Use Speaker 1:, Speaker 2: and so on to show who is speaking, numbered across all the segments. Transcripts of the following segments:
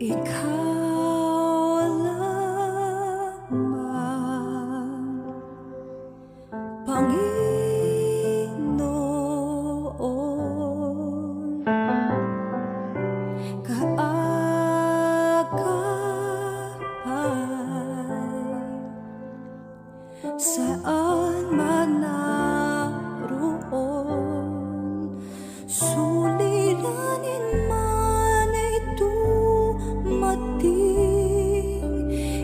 Speaker 1: Ikaw lamang, Panginoon, kaagapay, saan man naroon, suliranin man ay dumating.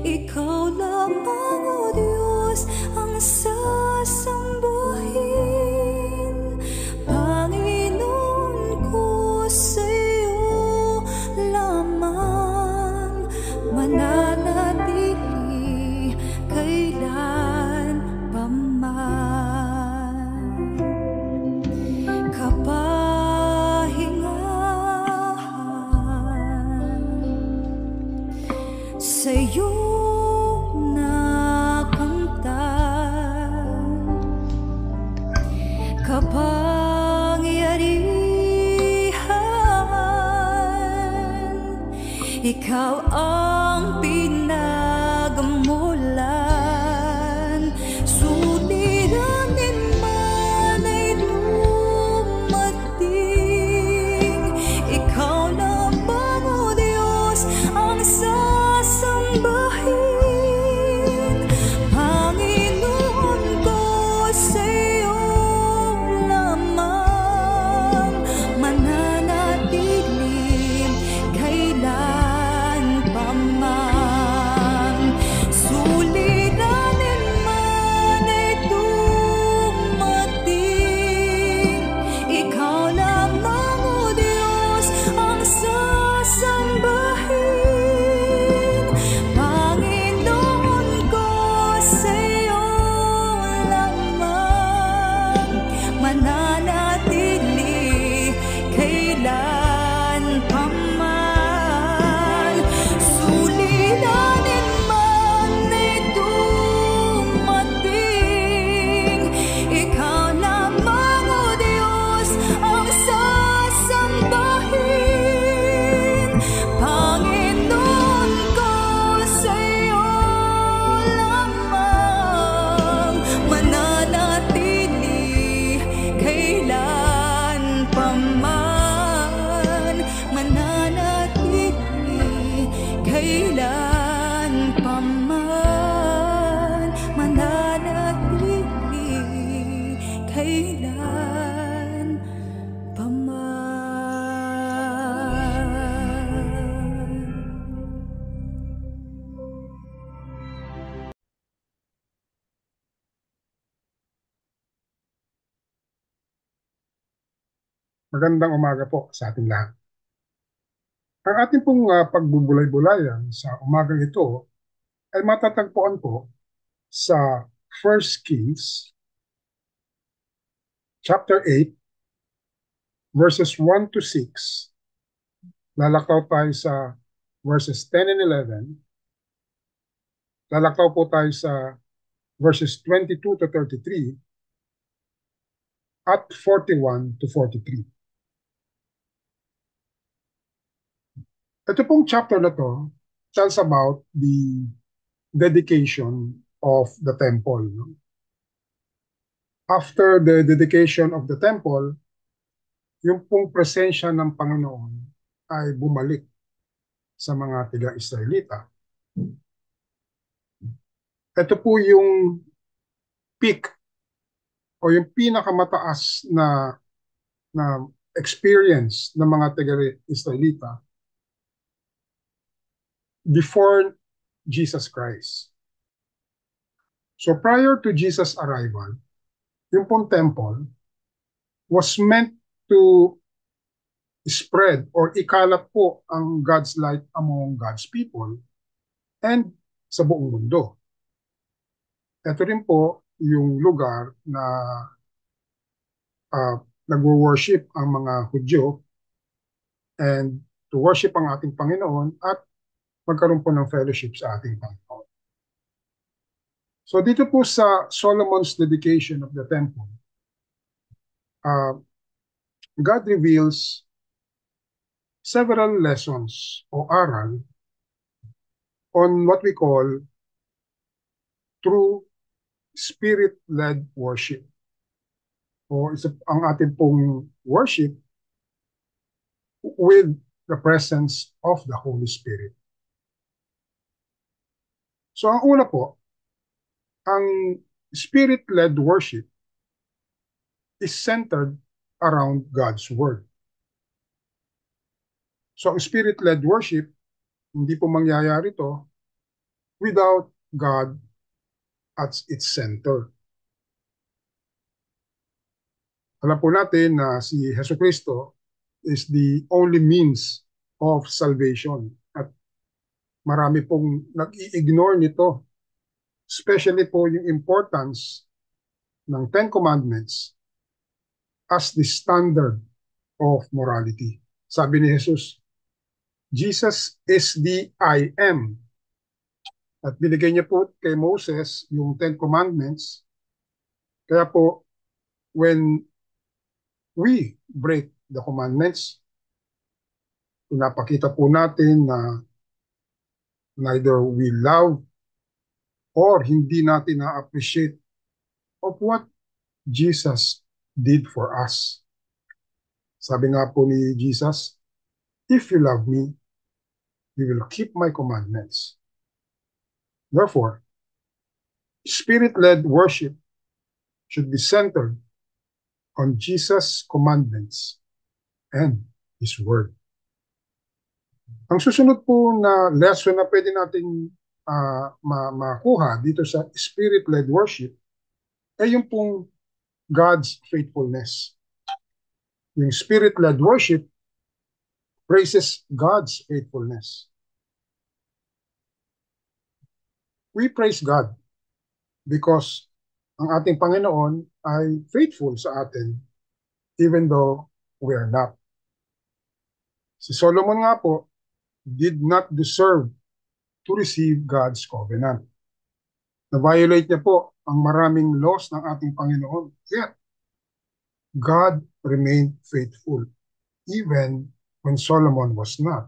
Speaker 1: Ikaw lamang, O Diyos, ang sasambahin. Panginoon ko, sa'yo lamang mananatili kailan pa man. Kapahingahan sa'yo nakamtan, kapangyarihan, ikaw ang pinagmulan. Suliranin man ay dumating, ikaw lamang, O Diyos, ang sasambahin. Panginoon ko, sa'yo lamang mananatili kailan pa man. Suliranin man ay dumating, ikaw lamang, O Diyos, ang sasambahin. Panginoon ko, sa'yo lamang mananatili kailan pa man. Suliranin man ay dumating, ikaw lamang, O Diyos, ang sasambahin. Panginoon ko, sa'yo lamang mananatili kailan pa man. Mananatili kailan pa man. Mananatili kailan pa man.
Speaker 2: Magandang umaga po sa ating lahat. Ang ating pong pagbubulay-bulayan sa umagang ito ay matatagpuan po sa 1 Kings chapter 8 verses 1 to 6. Lalakaw tayo sa verses 10 and 11. Lalakaw po tayo sa verses 22 to 33 at 41 to 43. Ito pong chapter na to tells about the dedication of the temple. No? After the dedication of the temple, yung pong presensya ng Panginoon ay bumalik sa mga taga-Israelita. Ito po yung peak o yung pinakamataas na experience ng mga taga-Israelita before Jesus Christ. So prior to Jesus' arrival, yung pong temple was meant to spread or ikalat po ang God's light among God's people and sa buong mundo. Ito rin po yung lugar na nagwo-worship ang mga Hudyo and to worship ang ating Panginoon at magkaroon po ng fellowship sa ating Panginoon. So dito po sa Solomon's dedication of the temple, God reveals several lessons o aral on what we call true spirit-led worship. O ang ating pong worship with the presence of the Holy Spirit. So ang una po, ang spirit-led worship is centered around God's Word. So ang spirit-led worship, hindi po mangyayari to without God at its center. Alam po natin na si Jesucristo is the only means of salvation. At marami pong nag-i-ignore nito. Especially po yung importance ng Ten Commandments as the standard of morality. Sabi ni Jesus, Jesus is the I am. At binigay niya po kay Moses yung Ten Commandments. Kaya po, when we break the commandments, pinapakita po natin na neither we love or hindi natin na-appreciate of what Jesus did for us. Sabi nga po ni Jesus, if you love me, you will keep my commandments. Therefore, spirit-led worship should be centered on Jesus' commandments and His Word. Ang susunod po na lesson na pwede nating makuha dito sa spirit-led worship ay yung pong God's faithfulness. Yung spirit-led worship praises God's faithfulness. We praise God because ang ating Panginoon ay faithful sa atin even though we are not. Si Solomon nga po did not deserve to receive God's covenant. Na-violate niya po ang maraming laws ng ating Panginoon. Yet, God remained faithful even when Solomon was not.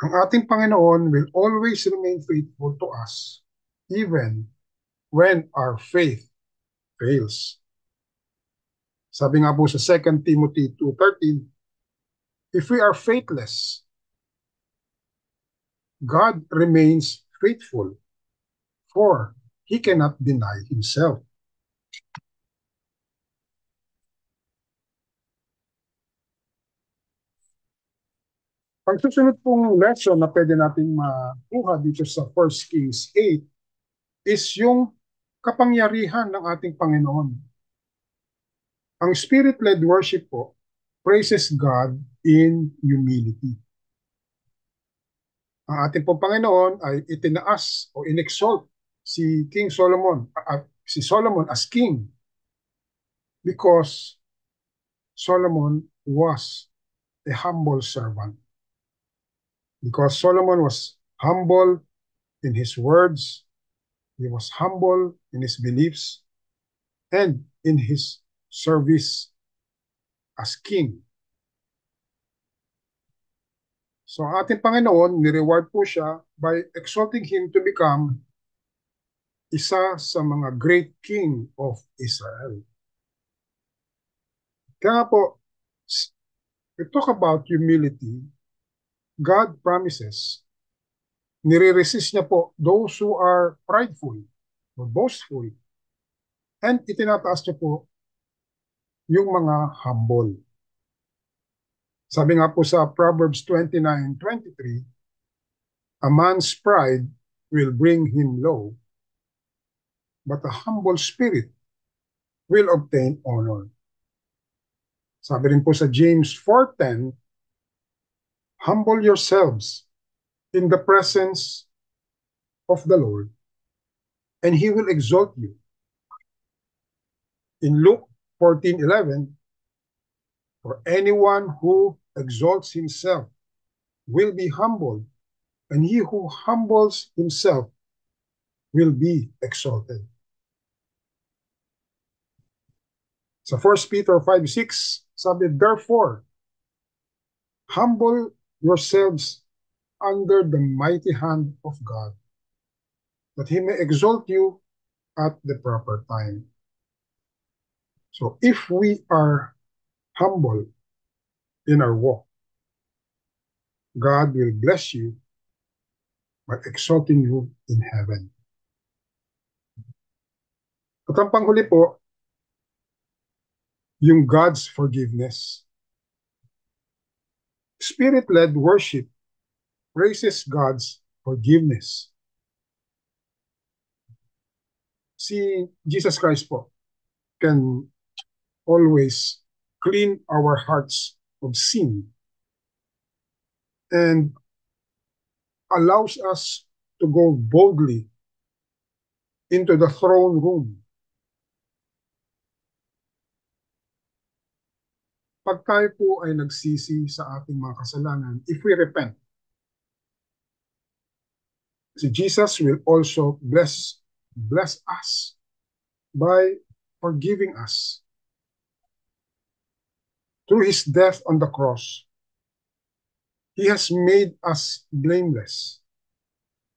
Speaker 2: Ang ating Panginoon will always remain faithful to us even when our faith fails. Sabi nga po sa 2 Timothy 2:13, if we are faithless, God remains faithful, for He cannot deny Himself. Ang susunod pong lesson na pwede nating makuha dito sa 1 Kings 8 is yung kapangyarihan ng ating Panginoon. Ang spirit-led worship po praises God in humility. Ang ating pong Panginoon ay itinaas o inexalt si King Solomon, si Solomon as king because Solomon was a humble servant. Because Solomon was humble in his words, he was humble in his beliefs, and in his service as king. So ating Panginoon, ni-reward po siya by exalting him to become isa sa mga great king of Israel. Kaya po, we talk about humility, God promises, nire-resist niya po those who are prideful or boastful. And itinataas niya po yung mga humble. Sabi nga po sa Proverbs 29:23, a man's pride will bring him low, but a humble spirit will obtain honor. Sabi rin po sa James 4:10, humble yourselves in the presence of the Lord, and He will exalt you. In Luke 14:11, for anyone who exalts himself will be humbled, and he who humbles himself will be exalted. Sa 1 Peter 5:6, sabi, therefore, humble yourselves under the mighty hand of God, that He may exalt you at the proper time. So if we are humble in our walk, God will bless you by exalting you in heaven. At ang panghuli po, yung God's forgiveness. Spirit-led worship praises God's forgiveness. Si Jesus Christ po can always clean our hearts of sin and allows us to go boldly into the throne room. Pag tayo po ay nagsisi sa ating mga kasalanan, if we repent, si Jesus will also bless us by forgiving us. Through His death on the cross, He has made us blameless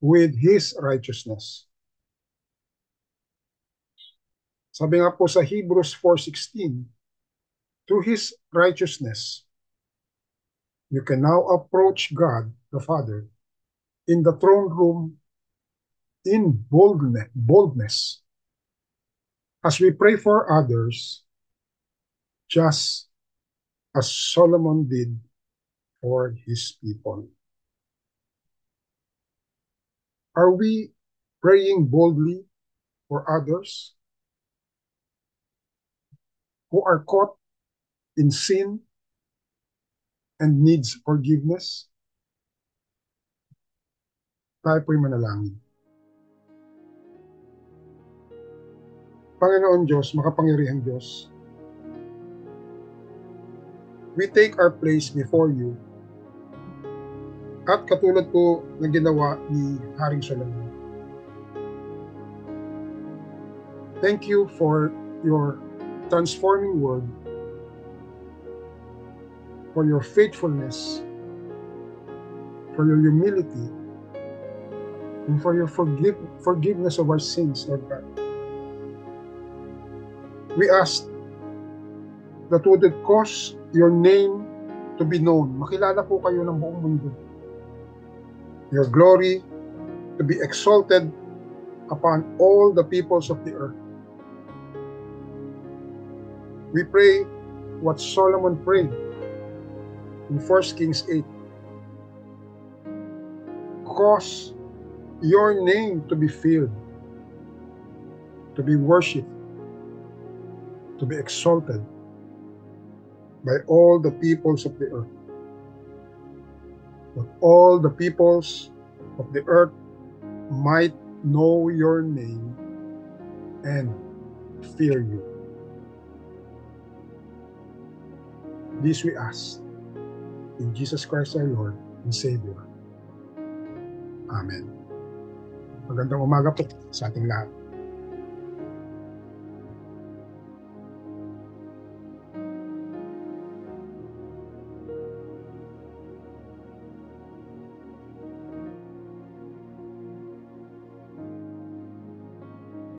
Speaker 2: with His righteousness. Sabi nga po sa Hebrews 4:16, through His righteousness, you can now approach God the Father in the throne room in boldness as we pray for others, just as Solomon did for his people. Are we praying boldly for others who are caught in sin and needs forgiveness? Tayo po'y manalangin. Panginoon Diyos, makapangyarihang Diyos, we take our place before you at katulad po na ginawa ni Haring Solomon. Thank you for your transforming word, for your faithfulness, for your humility, and for your forgiveness of our sins, Lord God. We ask that would it cause your name to be known. Makilala po kayo ng buong mundo. Your glory to be exalted upon all the peoples of the earth. We pray what Solomon prayed in 1 Kings 8. Cause your name to be filled, to be worshipped, to be exalted by all the peoples of the earth. That all the peoples of the earth might know your name and fear you. This we ask in Jesus Christ our Lord and Savior. Amen. Magandang umaga po sa ating lahat.